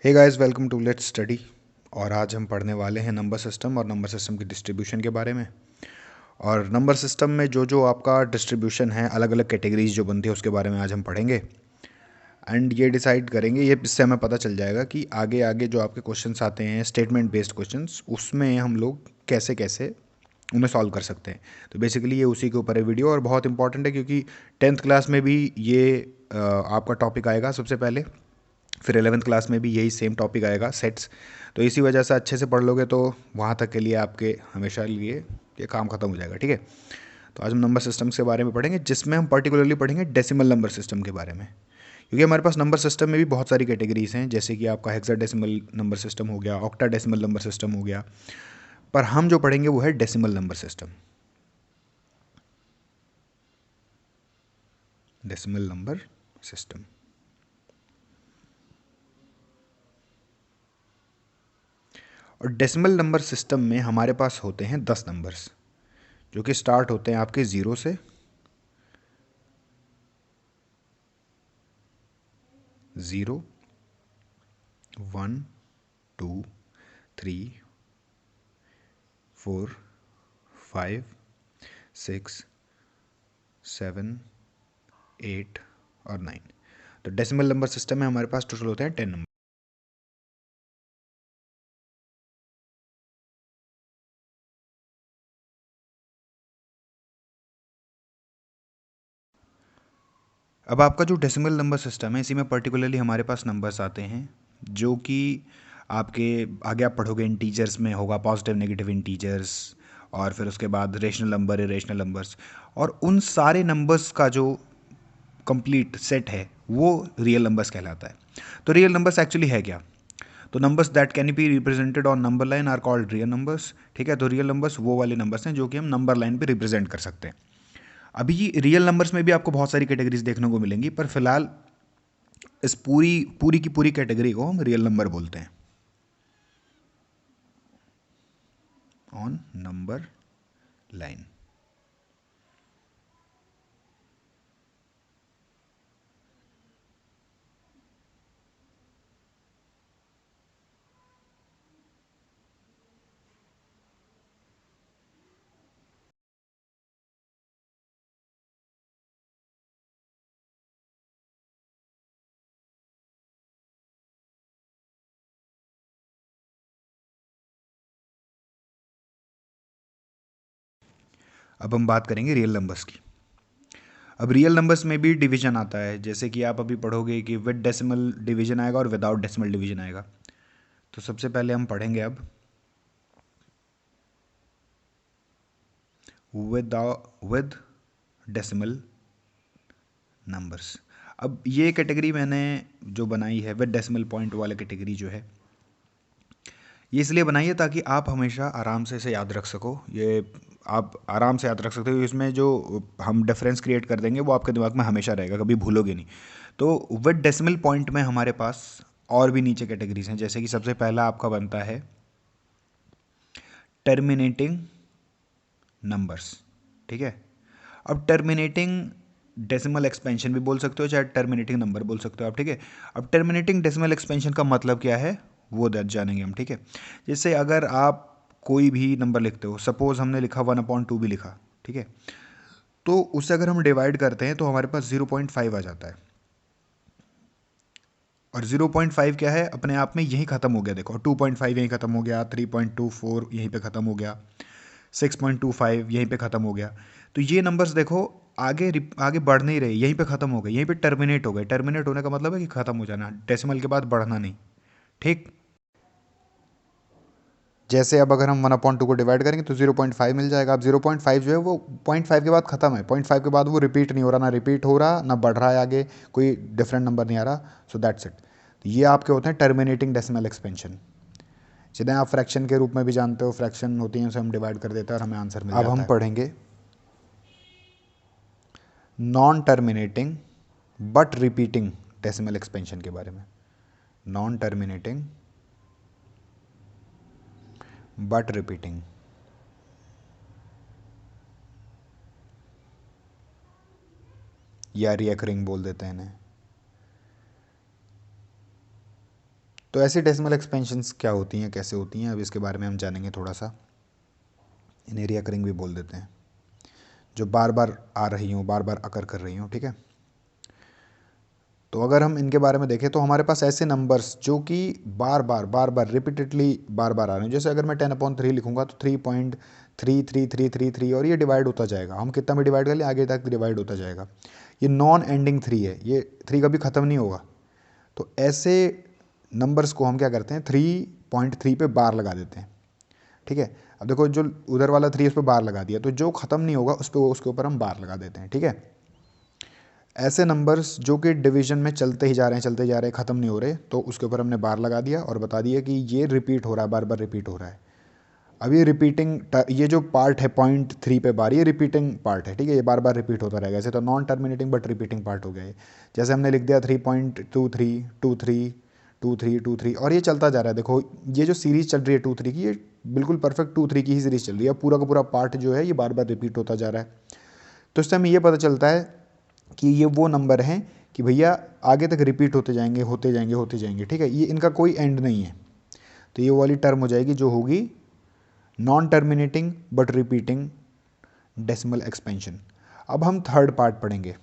Hey guys, welcome to let's study. और आज हम पढ़ने वाले हैं नंबर सिस्टम और नंबर सिस्टम की डिस्ट्रीब्यूशन के बारे में। और नंबर सिस्टम में जो जो आपका डिस्ट्रीब्यूशन है, अलग अलग कैटेगरीज जो बनती है, उसके बारे में आज हम पढ़ेंगे। एंड ये डिसाइड करेंगे, ये इससे हमें पता चल जाएगा कि आगे आगे जो आपके क्वेश्चंस आते हैं स्टेटमेंट बेस्ड क्वेश्चंस, उसमें हम लोग कैसे कैसे उन्हें सॉल्व कर सकते हैं। तो बेसिकली ये उसी के ऊपर है वीडियो, और बहुत इंपॉर्टेंट है क्योंकि 10th क्लास में भी ये आपका टॉपिक आएगा सबसे पहले। फिर 11th क्लास में भी यही सेम टॉपिक आएगा, सेट्स। तो इसी वजह से अच्छे से पढ़ लोगे तो वहाँ तक के लिए आपके हमेशा लिए ये काम खत्म हो जाएगा, ठीक है। तो आज हम नंबर सिस्टम्स के बारे में पढ़ेंगे, जिसमें हम पर्टिकुलरली पढ़ेंगे डेसिमल नंबर सिस्टम के बारे में। क्योंकि हमारे पास नंबर सिस्टम में भी बहुत सारी कैटेगरीज हैं, जैसे कि आपका हेक्साडेसिमल नंबर सिस्टम हो गया, ऑक्टाडेसिमल नंबर सिस्टम हो गया। पर हम जो पढ़ेंगे वो है decimal number system, decimal number system. और डेसिमल नंबर सिस्टम में हमारे पास होते हैं 10 नंबर्स, जो कि स्टार्ट होते हैं आपके ज़ीरो से। ज़ीरो, 1, 2, 3, 4, 5, 6, 7, 8 और 9। तो डेसिमल नंबर सिस्टम में हमारे पास टोटल होते हैं 10 नंबर। अब आपका जो डेसिमल नंबर सिस्टम है, इसी में पर्टिकुलरली हमारे पास नंबर्स आते हैं जो कि आपके आगे आप पढ़ोगे इंटीजर्स में होगा, पॉजिटिव नेगेटिव इंटीजर्स, और फिर उसके बाद रेशनल नंबर, इरेशनल नंबर्स। और उन सारे नंबर्स का जो कंप्लीट सेट है वो रियल नंबर्स कहलाता है। तो रियल नंबर्स एक्चुअली है क्या? तो numbers that can be represented on number line are called real numbers, ठीक है। तो रियल नंबर्स वो वाले नंबर्स हैं जो कि हम नंबर लाइन पे रिप्रेजेंट कर सकते हैं। अभी रियल नंबर्स में भी आपको बहुत सारी कैटेगरीज देखने को मिलेंगी, पर फिलहाल इस पूरी पूरी की पूरी कैटेगरी को हम रियल नंबर बोलते हैं, ऑन नंबर लाइन। अब हम बात करेंगे रियल नंबर्स की। अब रियल नंबर्स में भी डिवीजन आता है, जैसे कि आप अभी पढ़ोगे कि विद डेसिमल डिवीजन आएगा और विदाउट डेसिमल डिवीजन आएगा। तो सबसे पहले हम पढ़ेंगे अब विद डेसिमल नंबर्स। अब ये कैटेगरी मैंने जो बनाई है, विद डेसिमल पॉइंट वाला कैटेगरी जो है, ये इसलिए बनाई है ताकि आप हमेशा आराम से इसे याद रख सको। ये आप आराम से याद रख सकते हो। इसमें जो हम डिफरेंस क्रिएट कर देंगे वो आपके दिमाग में हमेशा रहेगा, कभी भूलोगे नहीं। तो विद डेसिमल पॉइंट में हमारे पास और भी नीचे कैटेगरीज हैं, जैसे कि सबसे पहला आपका बनता है टर्मिनेटिंग नंबर्स, ठीक है। अब टर्मिनेटिंग डेसिमल एक्सपेंशन भी बोल सकते हो, चाहे टर्मिनेटिंग नंबर बोल सकते हो आप, ठीक है। अब टर्मिनेटिंग डेसिमल एक्सपेंशन का मतलब क्या है वो जानेंगे हम, ठीक है। जैसे अगर आप कोई भी नंबर लिखते हो, सपोज हमने लिखा 1/2 भी लिखा, ठीक है। तो उससे अगर हम डिवाइड करते हैं तो हमारे पास 0.5 आ जाता है। और 0.5 क्या है, अपने आप में यहीं ख़त्म हो गया। देखो 2.5 यहीं ख़त्म हो गया, 3.24 यहीं पे ख़त्म हो गया, 6.25 यहीं पे ख़त्म हो गया। तो ये नंबर्स देखो आगे बढ़ नहीं रहे, यहीं पे ख़त्म हो गए, यहीं पे टर्मिनेट हो गए। टर्मिनेट होने का मतलब है कि ख़त्म हो जाना, डेसिमल के बाद बढ़ना नहीं, ठीक। जैसे अब अगर हम 1/2 को डिवाइड करेंगे तो 0.5 मिल जाएगा। अब 0.5 जो है वो 0.5 के बाद ख़त्म है, 0.5 के बाद वो रिपीट नहीं हो रहा, ना रिपीट हो रहा ना बढ़ रहा है, आगे कोई डिफरेंट नंबर नहीं आ रहा। So that's it. तो ये आपके होते हैं टर्मिनेटिंग डेसिमल एक्सपेंशन, जिन्हें आप फ्रैक्शन के रूप में भी जानते हो। फ्रैक्शन होती है, उसे हम डिवाइड कर देते हैं और हमें आंसर मिल जाता है। अब हम पढ़ेंगे non terminating but repeating decimal expansion के बारे में। नॉन टर्मिनेटिंग बट रिपीटिंग, या रिकरिंग बोल देते हैं इन्हें। तो ऐसी डेसिमल एक्सपेंशंस क्या होती हैं, कैसे होती हैं, अब इसके बारे में हम जानेंगे थोड़ा सा। इन्हें रिकरिंग भी बोल देते हैं, जो बार बार आ रही हूँ, बार बार अकर कर रही हूँ, ठीक है। तो अगर हम इनके बारे में देखें तो हमारे पास ऐसे नंबर्स जो कि बार बार रिपीटेडली बार बार आ रहे हैं, जैसे अगर मैं 10/3 लिखूंगा तो 3.33333 और ये डिवाइड होता जाएगा, हम कितना भी डिवाइड कर लें आगे तक डिवाइड होता जाएगा। ये नॉन एंडिंग 3 है, ये 3 कभी ख़त्म नहीं होगा। तो ऐसे नंबर्स को हम क्या करते हैं, 3.3 पे बार लगा देते हैं, ठीक है। अब देखो जो उधर वाला 3 उस पर बार लगा दिया, तो जो ख़त्म नहीं होगा उस पर उसके ऊपर हम बार लगा देते हैं, ठीक है। ऐसे नंबर्स जो कि डिवीजन में चलते ही जा रहे हैं, चलते जा रहे हैं, ख़त्म नहीं हो रहे, तो उसके ऊपर हमने बार लगा दिया और बता दिया कि ये रिपीट हो रहा है, बार बार रिपीट हो रहा है। अब ये रिपीटिंग, ये जो पार्ट है 0.3 पे बार, ये रिपीटिंग पार्ट है, ठीक है, ये बार बार रिपीट होता रहेगा। ऐसे तो non terminating but repeating part हो गया है। जैसे हमने लिख दिया 3.23232323 और ये चलता जा रहा है। देखो ये जो सीरीज़ चल रही है 2-3 की, ये बिल्कुल परफेक्ट 2-3 की ही सीरीज़ चल रही है। पूरा का पूरा पार्ट जो है ये बार बार रिपीट होता जा रहा है। तो इससे हमें ये पता चलता है कि ये वो नंबर हैं कि भैया आगे तक रिपीट होते जाएंगे, होते जाएंगे, होते जाएंगे, ठीक है। ये इनका कोई एंड नहीं है। तो ये वाली टर्म हो जाएगी जो होगी non terminating but repeating decimal expansion. अब हम थर्ड पार्ट पढ़ेंगे।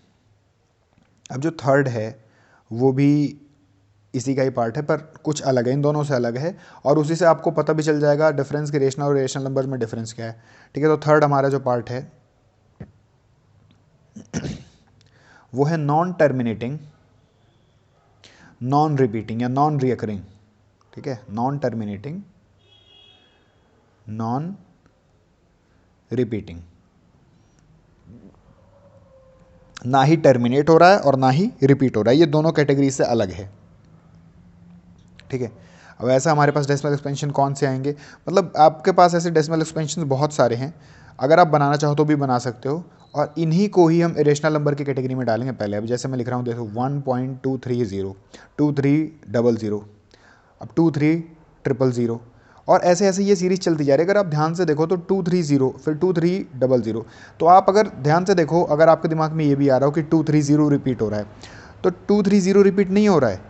अब जो थर्ड है वो भी इसी का ही पार्ट है, पर कुछ अलग है, इन दोनों से अलग है, और उसी से आपको पता भी चल जाएगा डिफरेंस कि रेशनल और इरेशनल नंबर्स में डिफरेंस क्या है, ठीक है। तो थर्ड हमारा जो पार्ट है वो है नॉन टर्मिनेटिंग, नॉन रिपीटिंग या नॉन रिकरिंग, ठीक है। नॉन टर्मिनेटिंग, नॉन रिपीटिंग, ना ही टर्मिनेट हो रहा है और ना ही रिपीट हो रहा है, ये दोनों कैटेगरी से अलग है, ठीक है। अब ऐसा हमारे पास डेसिमल एक्सपेंशन कौन से आएंगे, मतलब आपके पास ऐसे डेसिमल एक्सपेंशन बहुत सारे हैं, अगर आप बनाना चाहो तो भी बना सकते हो, और इन्हीं को ही हम इरेशनल नंबर की कैटेगरी में डालेंगे पहले। अब जैसे मैं लिख रहा हूँ देखो 1.230, 2300, अब 2300, और ऐसे ऐसे ये सीरीज चलती जा रही है। अगर आप ध्यान से देखो तो 230 फिर 2300, तो आप अगर ध्यान से देखो, अगर आपके दिमाग में ये भी आ रहा हो कि 230 रिपीट हो रहा है, तो 230 रिपीट नहीं हो रहा है,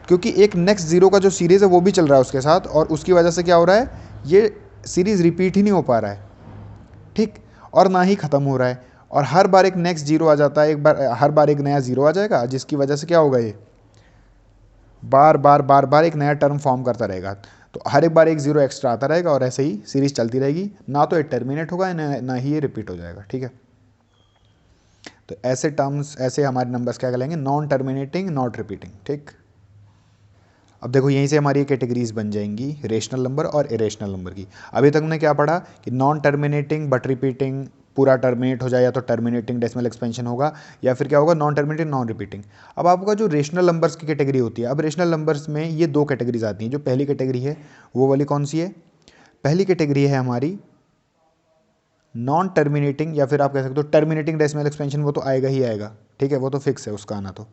क्योंकि एक नेक्स्ट जीरो का जो सीरीज है वो भी चल रहा है उसके साथ, और उसकी वजह से क्या हो रहा है, ये सीरीज रिपीट ही नहीं हो पा रहा है, ठीक, और ना ही ख़त्म हो रहा है। और हर बार एक नेक्स्ट जीरो आ जाता है, एक बार हर बार एक नया जीरो आ जाएगा, जिसकी वजह से क्या होगा, ये बार बार बार बार एक नया टर्म फॉर्म करता रहेगा। तो हर एक बार एक जीरो एक्स्ट्रा आता रहेगा और ऐसे ही सीरीज चलती रहेगी, ना तो ये टर्मिनेट होगा ना ही ये रिपीट हो जाएगा, ठीक है। तो ऐसे टर्म्स, ऐसे हमारे नंबर्स क्या कहलाएंगे, नॉन टर्मिनेटिंग, नॉट रिपीटिंग, ठीक। अब देखो यहीं से हमारी कैटेगरीज बन जाएंगी रेशनल नंबर और इरेशनल नंबर की। अभी तक हमने क्या पढ़ा कि नॉन टर्मिनेटिंग बट रिपीटिंग, पूरा टर्मिनेट हो जाए या तो टर्मिनेटिंग डेसिमल एक्सपेंशन होगा, या फिर क्या होगा, नॉन टर्मिनेटिंग नॉन रिपीटिंग। अब आपका जो रेशनल नंबर्स की कैटेगरी होती है, अब रेशनल नंबर्स में ये दो कैटेगरीज आती हैं। जो पहली कैटेगरी है वो वाली कौन सी है, पहली कैटेगरी है हमारी नॉन टर्मिनेटिंग, या फिर आप कह सकते हो टर्मिनेटिंग डेसिमल एक्सपेंशन, वो तो आएगा ही आएगा, ठीक है, वो तो फिक्स है उसका आना, तो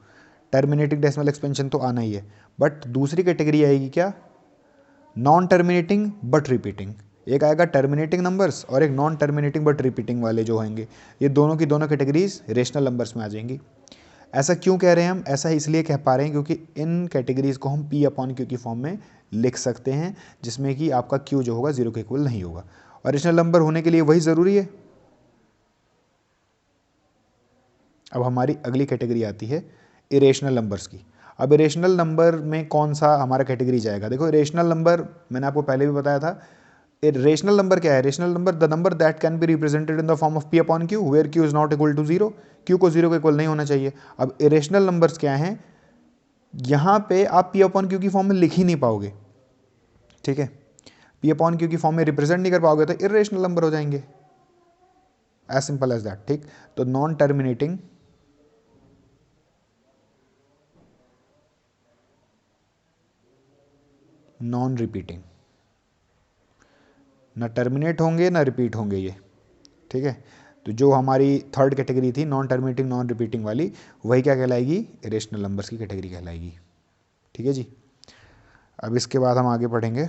टर्मिनेटिंग डेसिमल एक्सपेंशन तो आना ही है। बट दूसरी कैटेगरी आएगी क्या, नॉन टर्मिनेटिंग बट रिपीटिंग। एक आएगा टर्मिनेटिंग नंबर्स और एक नॉन टर्मिनेटिंग बट रिपीटिंग वाले जो होंगे, ये दोनों की दोनों कैटेगरीज रेशनल नंबर्स में आ जाएंगी। ऐसा क्यों कह रहे हैं हम, ऐसा इसलिए कह पा रहे हैं क्योंकि इन कैटेगरीज को हम P/Q की फॉर्म में लिख सकते हैं, जिसमें कि आपका Q जो होगा जीरो के इक्वल नहीं होगा, और रेशनल नंबर होने के लिए वही ज़रूरी है। अब हमारी अगली कैटेगरी आती है इरेशनल नंबर्स की। अब इरेशनल नंबर में कौन सा हमारा कैटेगरी जाएगा, देखो इरेशनल नंबर मैंने आपको पहले भी बताया था। रेशनल नंबर क्या है, rational number the number that can be represented in the form of P/Q where Q is not equal to zero, Q को जीरो के इक्वल नहीं होना चाहिए। अब इरेशनल नंबर्स क्या हैं, यहाँ पे आप P/Q की फॉर्म में लिख ही नहीं पाओगे, ठीक है, P/Q की फॉर्म में रिप्रेजेंट नहीं कर पाओगे तो इरेशनल नंबर हो जाएंगे, एज सिंपल एज दैट, ठीक। तो नॉन टर्मिनेटिंग, नॉन रिपीटिंग, ना टर्मिनेट होंगे ना रिपीट होंगे ये, ठीक है। तो जो हमारी थर्ड कैटेगरी थी नॉन टर्मिनेटिंग नॉन रिपीटिंग वाली, वही क्या कहलाएगी, इरेशनल नंबर्स की कैटेगरी कहलाएगी, ठीक है जी। अब इसके बाद हम आगे पढ़ेंगे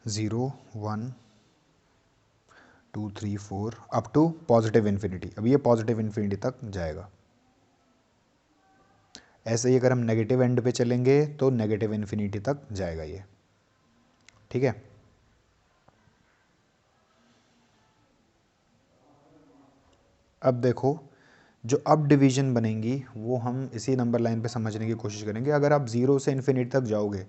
0 1 2 3 4 अप टू पॉजिटिव इन्फिनिटी। अब ये पॉजिटिव इन्फिनिटी तक जाएगा। ऐसे ही अगर हम नेगेटिव एंड पे चलेंगे तो नेगेटिव इन्फिनिटी तक जाएगा ये। ठीक है, अब देखो जो अब डिवीजन बनेंगी वो हम इसी नंबर लाइन पे समझने की कोशिश करेंगे। अगर आप 0 से इन्फिनिटी तक जाओगे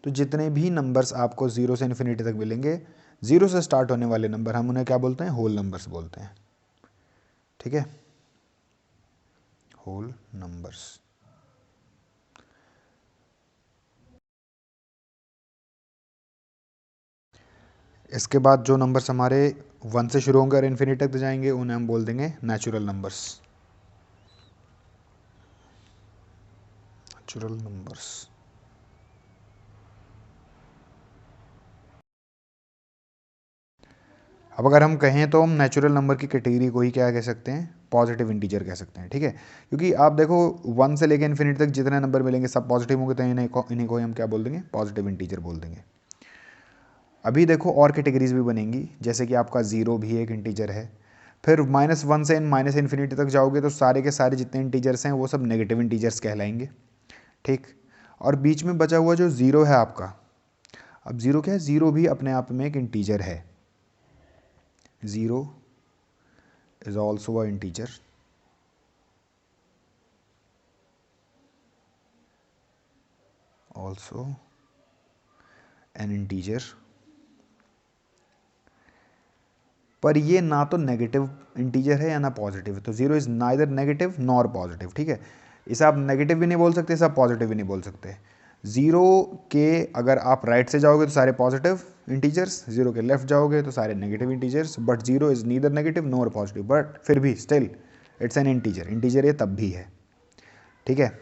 तो जितने भी नंबर्स आपको 0 से इन्फिनिटी तक मिलेंगे, 0 से स्टार्ट होने वाले नंबर हम उन्हें क्या बोलते हैं? होल नंबर्स बोलते हैं। ठीक है, होल नंबर्स। इसके बाद जो नंबर्स हमारे 1 से शुरू होंगे और इन्फिनिटी तक जाएंगे उन्हें हम बोल देंगे नेचुरल नंबर्स। Natural numbers. अब अगर हम कहें तो हम नेचुरल नंबर की कैटेगरी को ही क्या कह सकते हैं? पॉजिटिव इंटीजर कह सकते हैं। ठीक है, क्योंकि आप देखो 1 से लेकर इन्फिनिटी तक जितने नंबर मिलेंगे सब पॉजिटिव होंगे, तो इन्हीं को ही हम क्या बोल देंगे? पॉजिटिव इंटीजर बोल देंगे। अभी देखो और कैटेगरीज भी बनेंगी, जैसे कि आपका 0 भी एक इंटीजर है। फिर -1 से माइनस इन्फिनिटी तक जाओगे तो सारे के सारे जितने इंटीजर्स हैं वो सब नेगेटिव इंटीजर्स कहलाएंगे। ठीक, और बीच में बचा हुआ जो 0 है आपका, अब 0 क्या है? 0 भी अपने आप में एक इंटीजर है। 0 is also a integer. Also an integer. पर ये ना तो नेगेटिव इंटीजर है या ना पॉजिटिव है, तो 0 is neither negative nor positive. ठीक है, इसे आप नेगेटिव भी नहीं बोल सकते, इसे आप पॉजिटिव भी नहीं बोल सकते। 0 के अगर आप राइट से जाओगे तो सारे पॉजिटिव इंटीजर्स, 0 के लेफ्ट जाओगे तो सारे negative integers, but 0 is neither negative nor positive, but फिर भी still it's an integer. Integer ये तब भी है। ठीक है,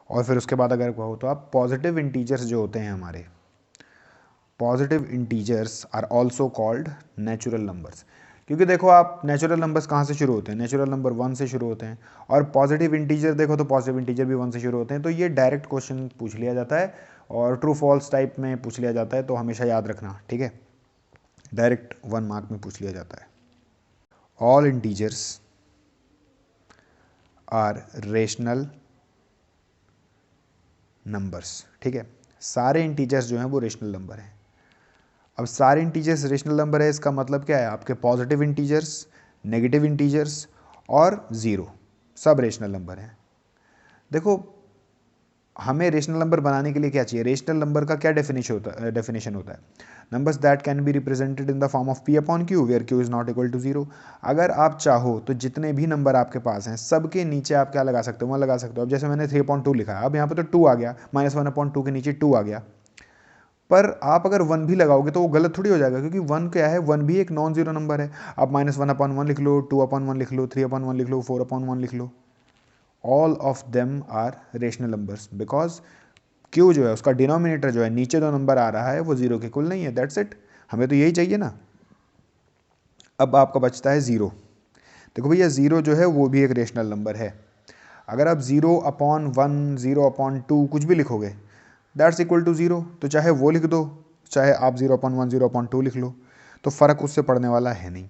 और फिर उसके बाद अगर कहो तो आप पॉजिटिव इंटीजर्स जो होते हैं हमारे, positive integers are also called natural numbers. क्योंकि देखो आप नेचुरल नंबर्स कहाँ से शुरू होते हैं? नेचुरल नंबर 1 से शुरू होते हैं, और पॉजिटिव इंटीजर देखो तो पॉजिटिव इंटीजर भी 1 से शुरू होते हैं। तो ये डायरेक्ट क्वेश्चन पूछ लिया जाता है और ट्रू फॉल्स टाइप में पूछ लिया जाता है, तो हमेशा याद रखना। ठीक है, डायरेक्ट 1 मार्क में पूछ लिया जाता है। All integers are rational numbers. ठीक है, सारे इंटीजर्स जो हैं वो रेशनल नंबर हैं। अब सारे इंटीजर्स रेशनल नंबर है, इसका मतलब क्या है? आपके पॉजिटिव इंटीजर्स, नेगेटिव इंटीजर्स और 0 सब रेशनल नंबर हैं। देखो हमें रेशनल नंबर बनाने के लिए क्या चाहिए? रेशनल नंबर का क्या डेफिनेशन होता है? Numbers that can be represented in the form of p upon q where q is not equal to 0। अगर आप चाहो तो जितने भी नंबर आपके पास हैं सबके नीचे आप क्या लगा सकते हो? 1 लगा सकते हो। अब जैसे मैंने 3/2 लिखा है, अब यहाँ पे तो 2 आ गया, -1/2 के नीचे 2 आ गया। पर आप अगर 1 भी लगाओगे तो वो गलत थोड़ी हो जाएगा, क्योंकि 1 क्या है? 1 भी एक नॉन जीरो नंबर है। आप -1/1 लिख लो, 2/1 लिख लो, 3/1 लिख लो, 4/1 लिख लो, all of them are rational numbers, because Q जो है उसका डिनोमिनेटर जो है नीचे जो नंबर आ रहा है वो 0 के इक्वल नहीं है। दैट्स इट, हमें तो यही चाहिए ना। अब आपका बचता है 0। देखो भैया 0 जो है वो भी एक रेशनल नंबर है। अगर आप 0/1, 0/2 कुछ भी लिखोगे, दैट्स इक्वल टू 0, तो चाहे वो लिख दो, चाहे आप 0/1, 0/2 लिख लो, तो फ़र्क उससे पड़ने वाला है नहीं।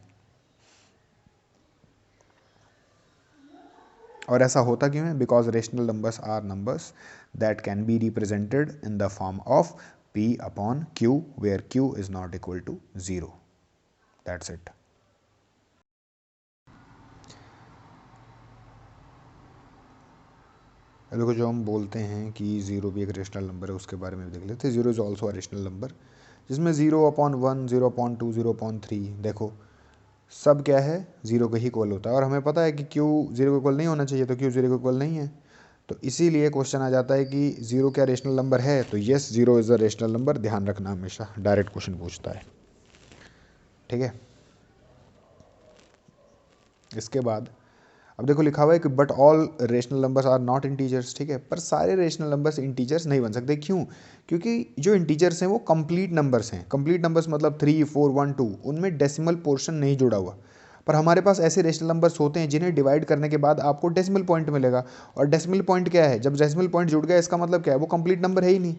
और ऐसा होता क्यों है? Because rational numbers are numbers that can be represented in the form of p/q where q is not equal to 0। That's it. देखो जो हम बोलते हैं कि 0 भी एक रेशनल नंबर है, उसके बारे में भी देख लेते हैं। 0 is also a rational number, जिसमें 0/1, 0/2, 0/3 देखो सब क्या है? 0 के ही इक्वल होता है। और हमें पता है कि q 0 के इक्वल नहीं होना चाहिए, तो q 0 के इक्वल नहीं है। तो इसीलिए क्वेश्चन आ जाता है कि 0 क्या रेशनल नंबर है? तो yes, 0 is a rational number. ध्यान रखना, हमेशा डायरेक्ट क्वेश्चन पूछता है। ठीक है, इसके बाद अब देखो लिखा हुआ है कि but all rational numbers are not integers, ठीक है, पर सारे रेशनल नंबर्स इंटीजर्स नहीं बन सकते। क्यों? क्योंकि जो इंटीजर्स हैं वो कंप्लीट नंबर्स हैं। कंप्लीट नंबर्स मतलब 3, 4, 1, 2, उनमें डेसिमल पोर्शन नहीं जुड़ा हुआ। पर हमारे पास ऐसे रेशनल नंबर्स होते हैं जिन्हें डिवाइड करने के बाद आपको डेसिमल पॉइंट मिलेगा। और डेसिमल पॉइंट क्या है? जब डेसिमल पॉइंट जुड़ गया इसका मतलब क्या है? वो कंप्लीट नंबर है ही नहीं।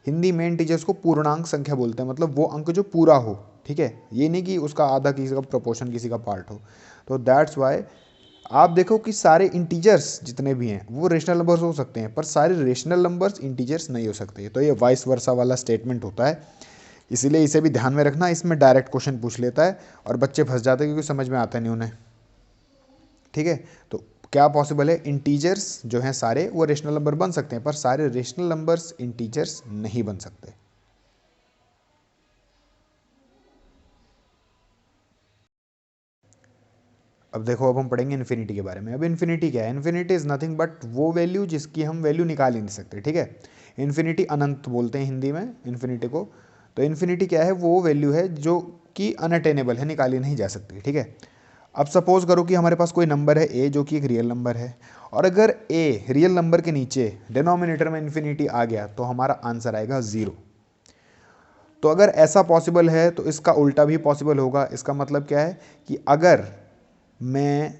हिंदी में इंटीजर्स को पूर्णांक संख्या बोलते हैं, मतलब वो अंक जो पूरा हो, ठीक है, ये नहीं कि उसका आधा किसी का प्रोपोर्शन किसी का पार्ट हो। तो दैट्स वाई आप देखो कि सारे इंटीजर्स जितने भी हैं वो रेशनल नंबर्स हो सकते हैं, पर सारे रेशनल नंबर्स इंटीजर्स नहीं हो सकते। तो ये वाइस वर्सा वाला स्टेटमेंट होता है, इसीलिए इसे भी ध्यान में रखना। इसमें डायरेक्ट क्वेश्चन पूछ लेता है और बच्चे फंस जाते हैं क्योंकि समझ में आता नहीं उन्हें, ठीक है। तो क्या पॉसिबल है? इंटीजर्स जो हैं सारे वो रेशनल नंबर बन सकते हैं, पर सारे रेशनल नंबर्स इंटीजर्स नहीं बन सकते। अब देखो, अब हम पढ़ेंगे इन्फिनिटी के बारे में। अब इन्फिनिटी क्या है? इन्फिनिटी इज नथिंग बट वो वैल्यू जिसकी हम वैल्यू निकाल ही नहीं सकते, ठीक है। इन्फिनिटी अनंत बोलते हैं हिंदी में इन्फिनिटी को। तो इन्फिनिटी क्या है? वो वैल्यू है जो कि अनअटेनेबल है, निकाली नहीं जा सकती, ठीक है। अब सपोज करो कि हमारे पास कोई नंबर है ए जो कि एक रियल नंबर है, और अगर ए रियल नंबर के नीचे डिनोमिनेटर में इन्फिनिटी आ गया तो हमारा आंसर आएगा 0। तो अगर ऐसा पॉसिबल है तो इसका उल्टा भी पॉसिबल होगा। इसका मतलब क्या है कि अगर मैं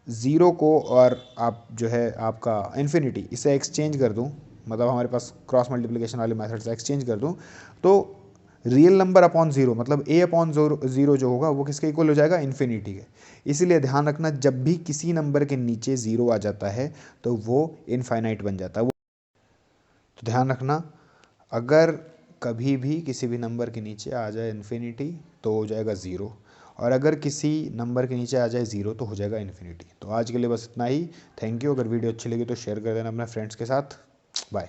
ज़ीरो को और आप जो है आपका इन्फिनिटी इसे एक्सचेंज कर दूं, मतलब हमारे पास क्रॉस मल्टीप्लिकेशन वाले मेथड से एक्सचेंज कर दूं, तो रियल नंबर अपॉन ज़ीरो मतलब ए अपॉन ज़ीरो जो होगा वो किसके इक्वल हो जाएगा? इन्फिनिटी के। इसीलिए ध्यान रखना, जब भी किसी नंबर के नीचे ज़ीरो आ जाता है तो वो इनफाइनाइट बन जाता है। तो ध्यान रखना, अगर कभी भी किसी भी नंबर के नीचे आ जाए इन्फिनिटी तो हो जाएगा ज़ीरो, और अगर किसी नंबर के नीचे आ जाए ज़ीरो तो हो जाएगा इन्फिनिटी। तो आज के लिए बस इतना ही। Thank you. अगर वीडियो अच्छी लगी तो शेयर कर देना अपने फ्रेंड्स के साथ। बाय।